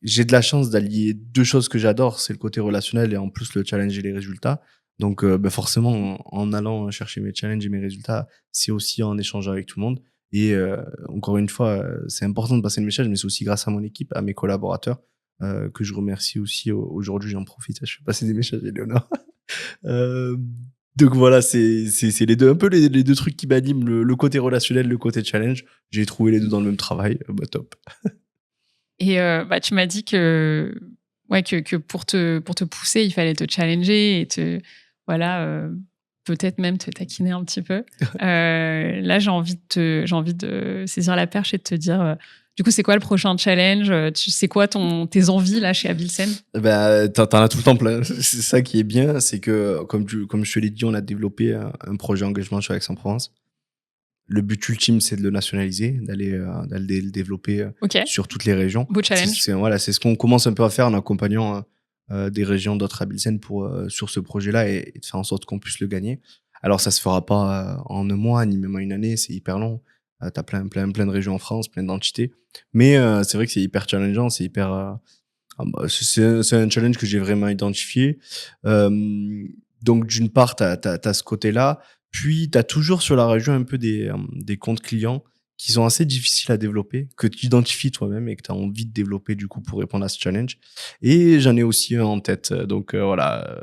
Speaker 2: J'ai de la chance d'allier deux choses que j'adore, c'est le côté relationnel et en plus le challenge et les résultats. Donc forcément, en allant chercher mes challenges et mes résultats, c'est aussi en échangeant avec tout le monde. Et encore une fois, c'est important de passer le message, mais c'est aussi grâce à mon équipe, à mes collaborateurs, que je remercie aussi aujourd'hui. J'en profite, je fais passer des messages à Léonore. Euh, donc voilà, c'est les deux, un peu les deux trucs qui m'animent, le côté relationnel, le côté challenge. J'ai trouvé les deux dans le même travail, top.
Speaker 1: Et tu m'as dit que pour te pousser, il fallait te challenger et peut-être même te taquiner un petit peu. Là, j'ai envie de saisir la perche et de te dire, Du coup, c'est quoi le prochain challenge? C'est quoi tes envies là chez Abilsen?
Speaker 2: Ben, t'en as tout le temps plein. C'est ça qui est bien, c'est que comme je te l'ai dit, on a développé un projet engagement sur Aix-en-Provence. Le but ultime, c'est de le nationaliser, d'aller le développer
Speaker 1: Ok,
Speaker 2: sur toutes les régions.
Speaker 1: beau challenge.
Speaker 2: Voilà, c'est ce qu'on commence un peu à faire en accompagnant des régions d'autres Abilsen sur ce projet-là et de faire en sorte qu'on puisse le gagner. Alors, ça se fera pas en un mois, ni même en une année, c'est hyper long. T'as plein de régions en France, plein d'entités. Mais c'est vrai que c'est hyper challengeant, c'est hyper... c'est un challenge que j'ai vraiment identifié. Donc, d'une part, t'as ce côté-là. Puis, tu as toujours sur la région un peu des comptes clients qui sont assez difficiles à développer, que tu identifies toi-même et que tu as envie de développer du coup pour répondre à ce challenge. Et j'en ai aussi un en tête. Donc voilà,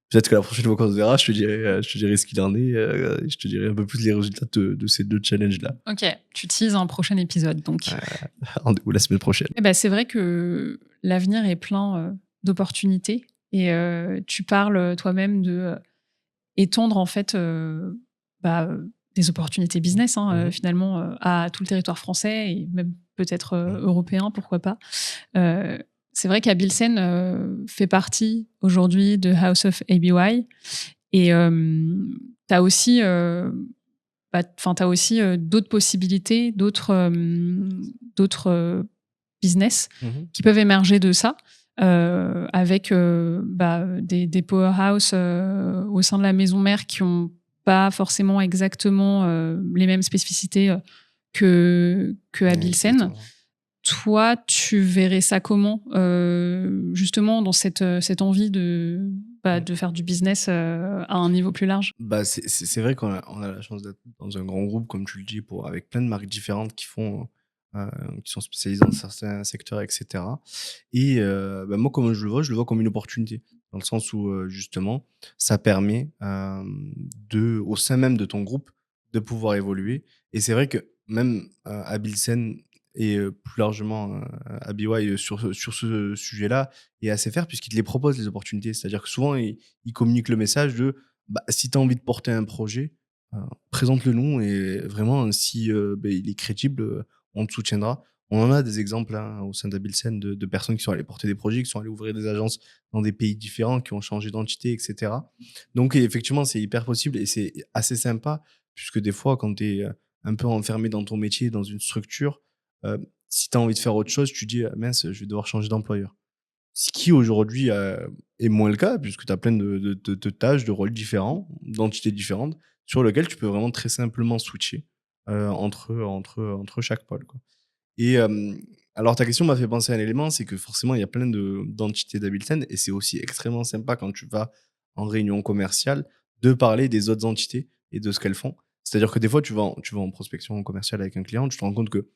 Speaker 2: peut-être que la prochaine fois qu'on se verra, je te dirai ce qu'il en est. Je te dirai un peu plus les résultats de ces deux challenges-là.
Speaker 1: Ok, tu teases un prochain épisode donc.
Speaker 2: Rendez-vous la semaine prochaine.
Speaker 1: Eh ben, c'est vrai que l'avenir est plein d'opportunités et tu parles toi-même de étendre en fait bah, des opportunités business hein, finalement à tout le territoire français et même peut-être européen, pourquoi pas. C'est vrai qu'Abilsen fait partie aujourd'hui de House of ABY et tu as aussi, t'as aussi d'autres possibilités, d'autres business qui peuvent émerger de ça. Avec des powerhouse au sein de la maison mère qui n'ont pas forcément exactement les mêmes spécificités que Abilsen.
Speaker 2: Exactement.
Speaker 1: Toi, tu verrais ça comment justement dans cette envie de faire du business à un niveau plus large?
Speaker 2: Bah, c'est vrai on a la chance d'être dans un grand groupe, comme tu le dis, avec plein de marques différentes qui sont spécialisées dans certains secteurs, etc. Et bah, moi, comment je le vois comme une opportunité. Dans le sens où, justement, ça permet au sein même de ton groupe, de pouvoir évoluer. Et c'est vrai que même à Bilsen et plus largement à BY sur ce sujet-là, est assez faire puisqu'il te les propose, les opportunités. C'est-à-dire que souvent, il communique le message de bah, si tu as envie de porter un projet, présente-le nous et vraiment, si il est crédible, on te soutiendra. On en a des exemples hein, au sein d'Abilsen de personnes qui sont allées porter des projets, qui sont allées ouvrir des agences dans des pays différents, qui ont changé d'entité, etc. Donc, effectivement, c'est hyper possible et c'est assez sympa, puisque des fois, quand tu es un peu enfermé dans ton métier, dans une structure, euh, si tu as envie de faire autre chose, tu dis mince, je vais devoir changer d'employeur. Ce qui aujourd'hui est moins le cas, puisque tu as plein de tâches, de rôles différents, d'entités différentes, sur lesquelles tu peux vraiment très simplement switcher entre chaque pôle. Quoi. Et alors, ta question m'a fait penser à un élément, c'est que forcément, il y a plein d'entités d'Abilten, et c'est aussi extrêmement sympa quand tu vas en réunion commerciale de parler des autres entités et de ce qu'elles font. C'est-à-dire que des fois, tu vas en prospection commerciale avec un client, tu te rends compte que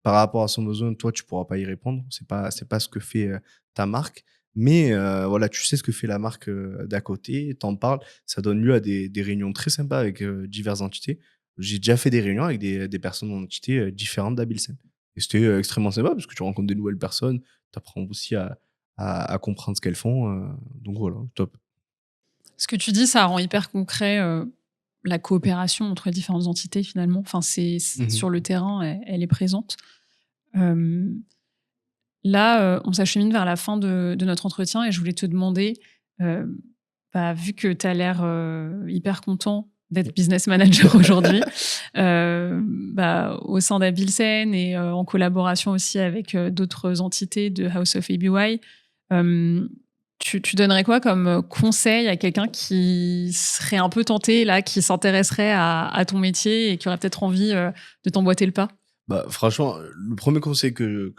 Speaker 2: par rapport à son besoin, toi, tu pourras pas y répondre. C'est pas ce que fait ta marque. Mais voilà, tu sais ce que fait la marque d'à côté, t'en parles. Ça donne lieu à des réunions très sympas avec diverses entités. J'ai déjà fait des réunions avec des personnes d'entités différentes d'Abilsen. Et c'était extrêmement sympa parce que tu rencontres des nouvelles personnes, tu apprends aussi à comprendre ce qu'elles font. Donc voilà, top.
Speaker 1: Ce que tu dis, ça rend hyper concret la coopération entre différentes entités finalement. Enfin,
Speaker 2: Mhm.
Speaker 1: sur le terrain, elle est présente. Euh, Là, on s'achemine vers la fin de notre entretien et je voulais te demander, euh, vu que tu as l'air hyper content d'être business manager aujourd'hui, au sein d'Abilsen et en collaboration aussi avec d'autres entités de House of ABY, tu donnerais quoi comme conseil à quelqu'un qui serait un peu tenté, là, qui s'intéresserait à ton métier et qui aurait peut-être envie de t'emboîter le pas?
Speaker 2: Bah, franchement, le premier conseil que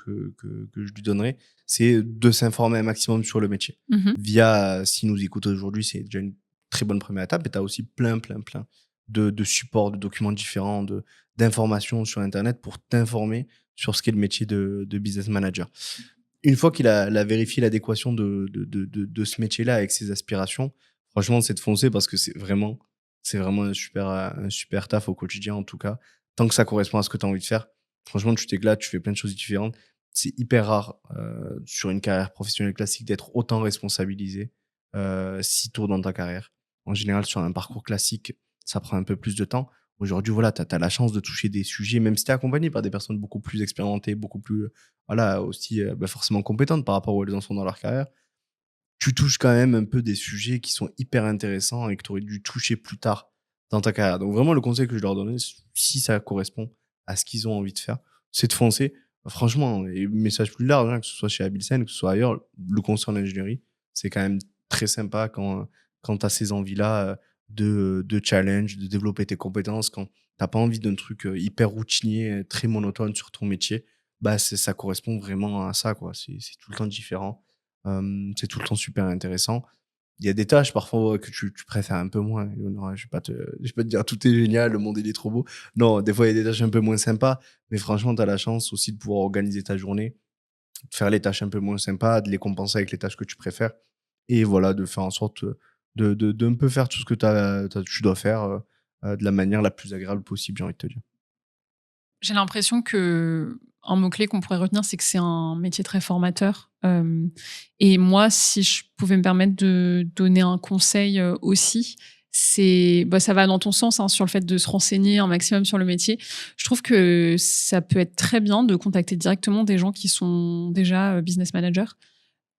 Speaker 2: je lui donnerais, c'est de s'informer un maximum sur le métier.
Speaker 1: Mhm.
Speaker 2: Via, s'il nous écoute aujourd'hui, c'est déjà une très bonne première étape. Et tu as aussi plein de supports, de documents différents, d'informations sur Internet pour t'informer sur ce qu'est le métier de business manager. Une fois qu'il a vérifié l'adéquation de ce métier-là avec ses aspirations, franchement, c'est de foncer parce que c'est vraiment un super taf au quotidien, en tout cas. Tant que ça correspond à ce que tu as envie de faire, franchement, tu t'éclates, tu fais plein de choses différentes. C'est hyper rare sur une carrière professionnelle classique d'être autant responsabilisé si tôt dans ta carrière. En général, sur un parcours classique, ça prend un peu plus de temps. Aujourd'hui, voilà, tu as la chance de toucher des sujets, même si tu es accompagné par des personnes beaucoup plus expérimentées, beaucoup plus, voilà, aussi forcément compétentes par rapport où elles en sont dans leur carrière. Tu touches quand même un peu des sujets qui sont hyper intéressants et que tu aurais dû toucher plus tard dans ta carrière. Donc vraiment, le conseil que je leur donnais, si ça correspond à ce qu'ils ont envie de faire, c'est de foncer. Franchement, et message plus large, hein, que ce soit chez Abilsen, que ce soit ailleurs, le conseil en ingénierie, c'est quand même très sympa quand tu as ces envies-là de challenge, de développer tes compétences, quand t'as pas envie d'un truc hyper routinier, très monotone sur ton métier, bah ça correspond vraiment à ça, quoi. C'est tout le temps différent. C'est tout le temps super intéressant. Il y a des tâches parfois que tu préfères un peu moins. Léonore, je vais pas te dire tout est génial, le monde il est trop beau. Non, des fois il y a des tâches un peu moins sympas, mais franchement, tu as la chance aussi de pouvoir organiser ta journée, de faire les tâches un peu moins sympas, de les compenser avec les tâches que tu préfères et voilà, de faire en sorte de un peu faire tout ce que tu dois faire de la manière la plus agréable possible, j'ai envie de te dire.
Speaker 1: J'ai l'impression que un mot-clé qu'on pourrait retenir, c'est que c'est un métier très formateur. Et moi, si je pouvais me permettre de donner un conseil aussi, ça va dans ton sens hein, sur le fait de se renseigner un maximum sur le métier. Je trouve que ça peut être très bien de contacter directement des gens qui sont déjà business managers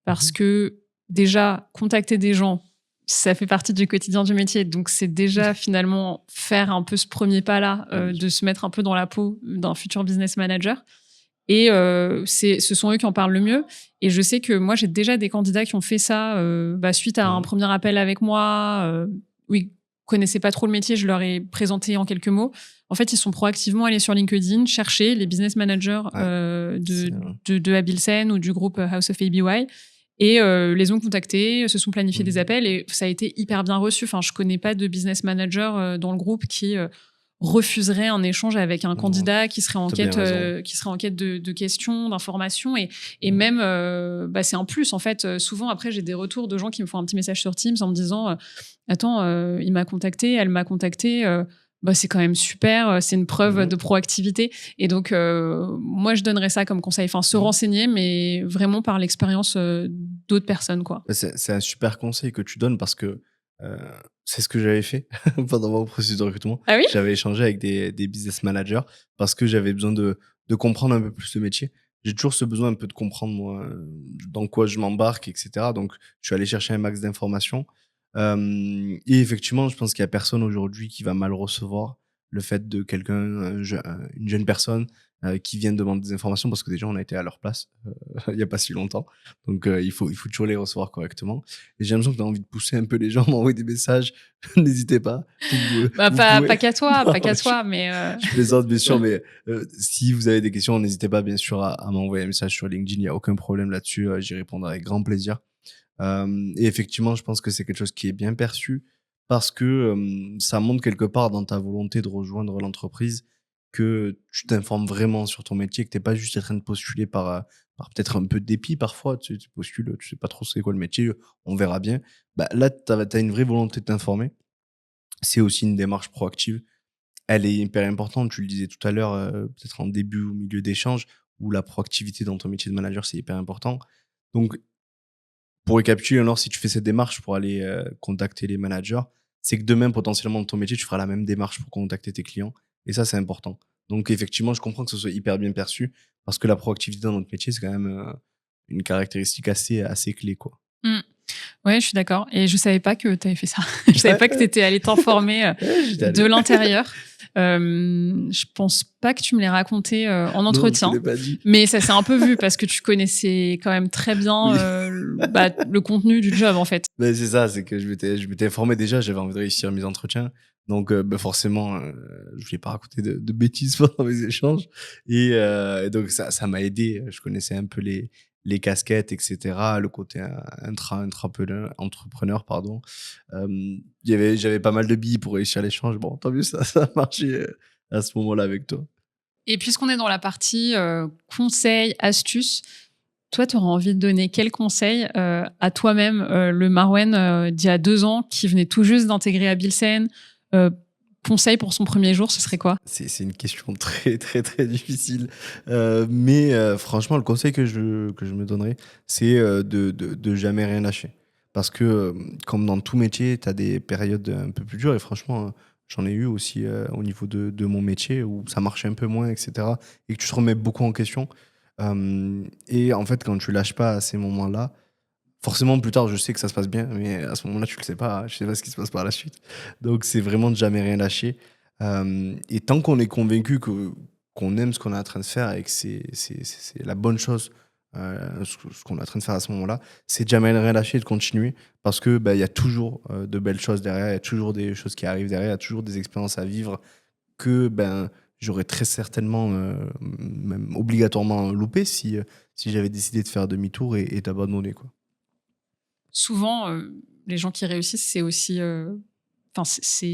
Speaker 1: parce
Speaker 2: Mmh.
Speaker 1: que déjà, contacter des gens, ça fait partie du quotidien du métier. Donc, c'est déjà finalement faire un peu ce premier pas-là,
Speaker 2: Ah oui.
Speaker 1: de se mettre un peu dans la peau d'un futur business manager. Et ce sont eux qui en parlent le mieux. Et je sais que moi, j'ai déjà des candidats qui ont fait ça suite à un
Speaker 2: Mmh.
Speaker 1: premier appel avec moi. Où ils connaissaient pas trop le métier, je leur ai présenté en quelques mots. En fait, ils sont proactivement allés sur LinkedIn chercher les business managers
Speaker 2: Ouais,
Speaker 1: de,
Speaker 2: c'est
Speaker 1: de Abilsen ou du groupe House of ABY et les ont contactés, se sont planifiés des
Speaker 2: mmh.
Speaker 1: appels et ça a été hyper bien reçu. Enfin, je connais pas de business manager dans le groupe qui refuserait un échange avec un
Speaker 2: Non,
Speaker 1: candidat qui serait en
Speaker 2: tu as bien
Speaker 1: quête,
Speaker 2: raison.
Speaker 1: de questions, d'informations et
Speaker 2: Mmh.
Speaker 1: même c'est un plus en fait. Souvent après j'ai des retours de gens qui me font un petit message sur Teams en me disant attends il m'a contacté, elle m'a contacté. C'est quand même super, c'est une preuve
Speaker 2: Mmh.
Speaker 1: de proactivité. Et donc, moi, je donnerais ça comme conseil. Enfin, se
Speaker 2: Mmh.
Speaker 1: renseigner, mais vraiment par l'expérience d'autres personnes, quoi.
Speaker 2: Bah, c'est un super conseil que tu donnes parce que, heu, c'est ce que j'avais fait pendant mon processus de recrutement.
Speaker 1: Ah oui?
Speaker 2: J'avais échangé avec des business managers parce que j'avais besoin de comprendre un peu plus le métier. J'ai toujours ce besoin un peu de comprendre moi, dans quoi je m'embarque et cetera, donc je suis allé chercher un max d'informations, et effectivement, je pense qu'il y a personne aujourd'hui qui va mal recevoir le fait de quelqu'un, une jeune personne, qui vienne demander des informations parce que déjà on a été à leur place, il y a pas si longtemps. Donc, il faut toujours les recevoir correctement. Et j'ai l'impression que tu as envie de pousser un peu les gens, m'envoyer des messages. N'hésitez pas.
Speaker 1: Bah,
Speaker 2: Vous
Speaker 1: pas
Speaker 2: pouvez.
Speaker 1: qu'à toi,
Speaker 2: Non,
Speaker 1: pas qu'à
Speaker 2: je,
Speaker 1: toi, mais
Speaker 2: je plaisante, bien sûr, mais si vous avez des questions, n'hésitez pas, bien sûr, à m'envoyer un message sur LinkedIn. Il n'y a aucun problème là-dessus. J'y répondrai avec grand plaisir. Et effectivement, je pense que c'est quelque chose qui est bien perçu parce que ça montre quelque part dans ta volonté de rejoindre l'entreprise que tu t'informes vraiment sur ton métier, que t'es pas juste en train de postuler par peut-être un peu de dépit parfois. Tu postules, tu sais pas trop c'est quoi le métier, on verra bien. Bah, là, tu as une vraie volonté de t'informer. C'est aussi une démarche proactive. Elle est hyper importante, tu le disais tout à l'heure, peut-être en début ou milieu d'échange, où la proactivité dans ton métier de manager, c'est hyper important. Donc pour récapituler, alors, si tu fais cette démarche pour aller contacter les managers, c'est que demain, potentiellement, dans ton métier, tu feras la même démarche pour contacter tes clients. Et ça, c'est important. Donc, effectivement, je comprends que ce soit hyper bien perçu parce que la proactivité dans notre métier, c'est quand même une caractéristique assez clé, quoi.
Speaker 1: mmh. Ouais, je suis d'accord. Et je savais pas que tu avais fait ça. Je savais pas que tu étais allé t'informer
Speaker 2: J'étais
Speaker 1: de
Speaker 2: allé.
Speaker 1: l'intérieur. Je pense pas que tu me l'aies raconté en
Speaker 2: Non, je te
Speaker 1: entretien,
Speaker 2: l'ai pas dit.
Speaker 1: mais ça s'est un peu vu parce que tu connaissais quand même très bien
Speaker 2: Oui.
Speaker 1: le contenu du job en fait.
Speaker 2: Ben, c'est ça, c'est que je m'étais informé déjà, j'avais envie de réussir mes entretiens. Donc, forcément, je voulais pas raconter de bêtises pendant mes échanges. Et donc, ça m'a aidé. Je connaissais un peu les casquettes, etc., le côté entrepreneur, pardon. J'avais pas mal de billes pour réussir l'échange. Bon, tant mieux, ça a marché à ce moment-là avec toi.
Speaker 1: Et puisqu'on est dans la partie conseils, astuces, toi, tu aurais envie de donner quel conseil à toi-même, le Marwen d'il y a 2 ans, qui venait tout juste d'intégrer Abilsen conseil pour son premier jour, ce serait quoi?
Speaker 2: C'est une question très, très, très difficile. Mais franchement, le conseil que je me donnerais, c'est de jamais rien lâcher. Parce que, comme dans tout métier, tu as des périodes un peu plus dures. Et franchement, J'en ai eu aussi au niveau de mon métier où ça marchait un peu moins, etc. Et que tu te remets beaucoup en question. Et en fait, quand tu lâches pas à ces moments-là, forcément, plus tard, je sais que ça se passe bien, mais à ce moment-là, tu le sais pas. Je sais pas ce qui se passe par la suite. Donc, c'est vraiment de jamais rien lâcher. Et tant qu'on est convaincu qu'on aime ce qu'on est en train de faire et que c'est la bonne chose, ce qu'on est en train de faire à ce moment-là, c'est de jamais rien lâcher et de continuer parce que il y a toujours de belles choses derrière, il y a toujours des choses qui arrivent derrière, il y a toujours des expériences à vivre que j'aurais très certainement, même obligatoirement loupé si j'avais décidé de faire demi-tour et d'abandonner, quoi.
Speaker 1: Souvent, les gens qui réussissent, c'est aussi, enfin,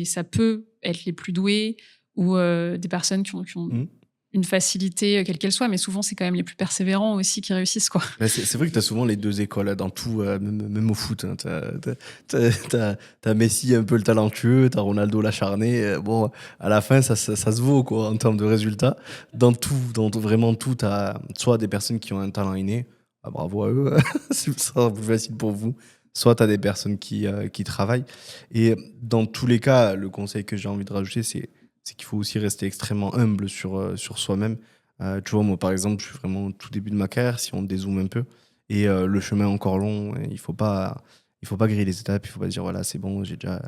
Speaker 1: ça peut être les plus doués ou des personnes qui ont
Speaker 2: Mhm.
Speaker 1: une facilité, quelle qu'elle soit, mais souvent, c'est quand même les plus persévérants aussi qui réussissent, quoi.
Speaker 2: Mais c'est vrai que tu as souvent les deux écoles dans tout, même au foot. Hein. T'as Messi un peu le talentueux, t'as Ronaldo l'acharné. Bon, à la fin, ça se vaut quoi, en termes de résultats. Vraiment tout, t'as soit des personnes qui ont un talent inné, bravo à eux, c'est ça plus facile pour vous. Soit tu as des personnes qui travaillent. Et dans tous les cas, le conseil que j'ai envie de rajouter, c'est qu'il faut aussi rester extrêmement humble sur soi-même. Tu vois, moi, par exemple, je suis vraiment au tout début de ma carrière, si on dézoome un peu. Et le chemin est encore long. Et il faut pas griller les étapes. Il faut pas dire, voilà, c'est bon, j'ai déjà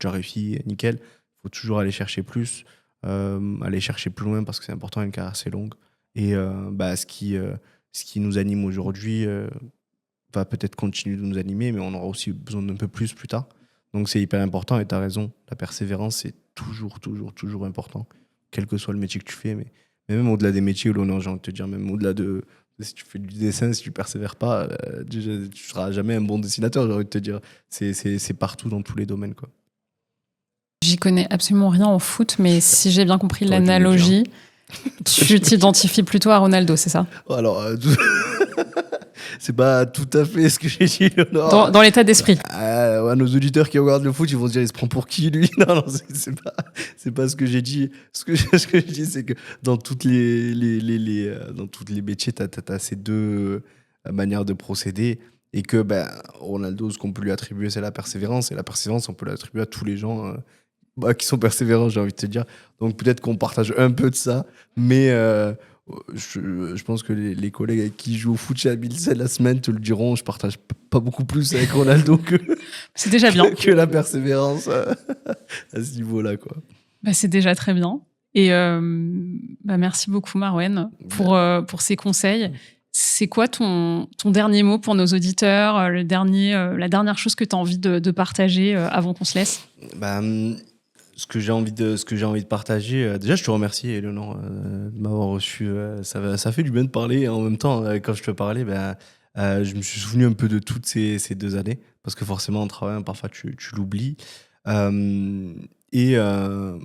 Speaker 2: réussi, nickel. Il faut toujours aller chercher plus, aller chercher plus loin parce que c'est important, une carrière assez longue. Et ce qui nous anime aujourd'hui va peut-être continuer de nous animer, mais on aura aussi besoin d'un peu plus tard. Donc c'est hyper important et tu as raison. La persévérance, c'est toujours, toujours, toujours important, quel que soit le métier que tu fais. Mais même au-delà des métiers, Léonore, j'ai envie de te dire, même au-delà de si tu fais du dessin, si tu persévères pas, tu seras jamais un bon dessinateur, j'ai envie de te dire. C'est partout dans tous les domaines, quoi.
Speaker 1: J'y connais absolument rien en foot, mais si j'ai bien compris
Speaker 2: T'aurais dû me le dire.
Speaker 1: l'analogie, tu t'identifies plutôt à Ronaldo, c'est ça?
Speaker 2: Alors, c'est pas tout à fait ce que j'ai dit, Léonore.
Speaker 1: Dans l'état d'esprit.
Speaker 2: Ouais, nos auditeurs qui regardent le foot, ils vont se dire, il se prend pour qui, lui? Non, non, c'est pas ce que j'ai dit. Ce que j'ai dit, c'est que dans dans toutes les métiers, t'as ces deux manières de procéder. Et que Ronaldo, ce qu'on peut lui attribuer, c'est la persévérance. Et la persévérance, on peut l'attribuer à tous les gens qui sont persévérants, j'ai envie de te dire. Donc peut-être qu'on partage un peu de ça. Mais je pense que les collègues avec qui je joue au foot chez Abilsen la semaine te le diront. Je partage pas beaucoup plus avec Ronaldo
Speaker 1: C'est déjà bien.
Speaker 2: que la persévérance à ce niveau-là, quoi.
Speaker 1: C'est déjà très bien. Et merci beaucoup, Marouane, pour ces conseils. C'est quoi ton dernier mot pour nos auditeurs, la dernière chose que tu as envie de partager avant qu'on se laisse?
Speaker 2: Ce que j'ai envie de partager, déjà je te remercie Eleonore de m'avoir reçu. Ça fait du bien de parler et en même temps quand je te parlais, je me suis souvenu un peu de toutes ces 2 années parce que forcément en travaillant parfois tu l'oublies. Et ce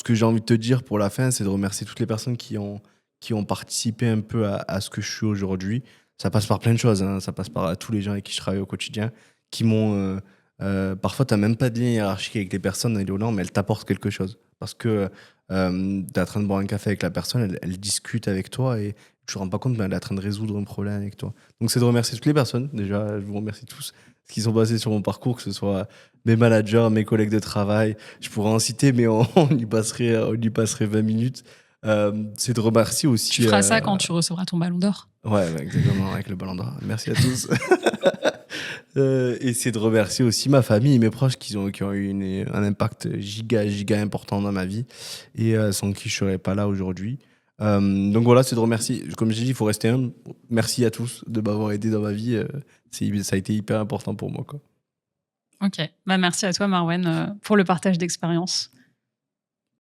Speaker 2: que j'ai envie de te dire pour la fin, c'est de remercier toutes les personnes qui ont participé un peu à ce que je suis aujourd'hui. Ça passe par plein de choses, hein. Ça passe par tous les gens avec qui je travaille au quotidien, qui m'ont... parfois, tu n'as même pas de lien hiérarchique avec les personnes, Léonore, mais elles t'apportent quelque chose. Parce que tu es en train de boire un café avec la personne, elle discute avec toi et tu ne te rends pas compte, mais elle est en train de résoudre un problème avec toi. Donc, c'est de remercier toutes les personnes. Déjà, je vous remercie tous qui sont passés sur mon parcours, que ce soit mes managers, mes collègues de travail. Je pourrais en citer, mais on y passerait 20 minutes. C'est de remercier aussi.
Speaker 1: Tu feras ça quand tu recevras ton ballon d'or.
Speaker 2: Ouais, exactement, avec le ballon d'or. Merci à tous. Et c'est de remercier aussi ma famille et mes proches qui ont eu un impact giga important dans ma vie et sans qui je serais pas là aujourd'hui. Donc voilà, c'est de remercier. Comme j'ai dit, il faut rester humble. Merci à tous de m'avoir aidé dans ma vie. Ça a été hyper important pour moi, quoi.
Speaker 1: Ok, merci à toi, Marouane, pour le partage d'expérience.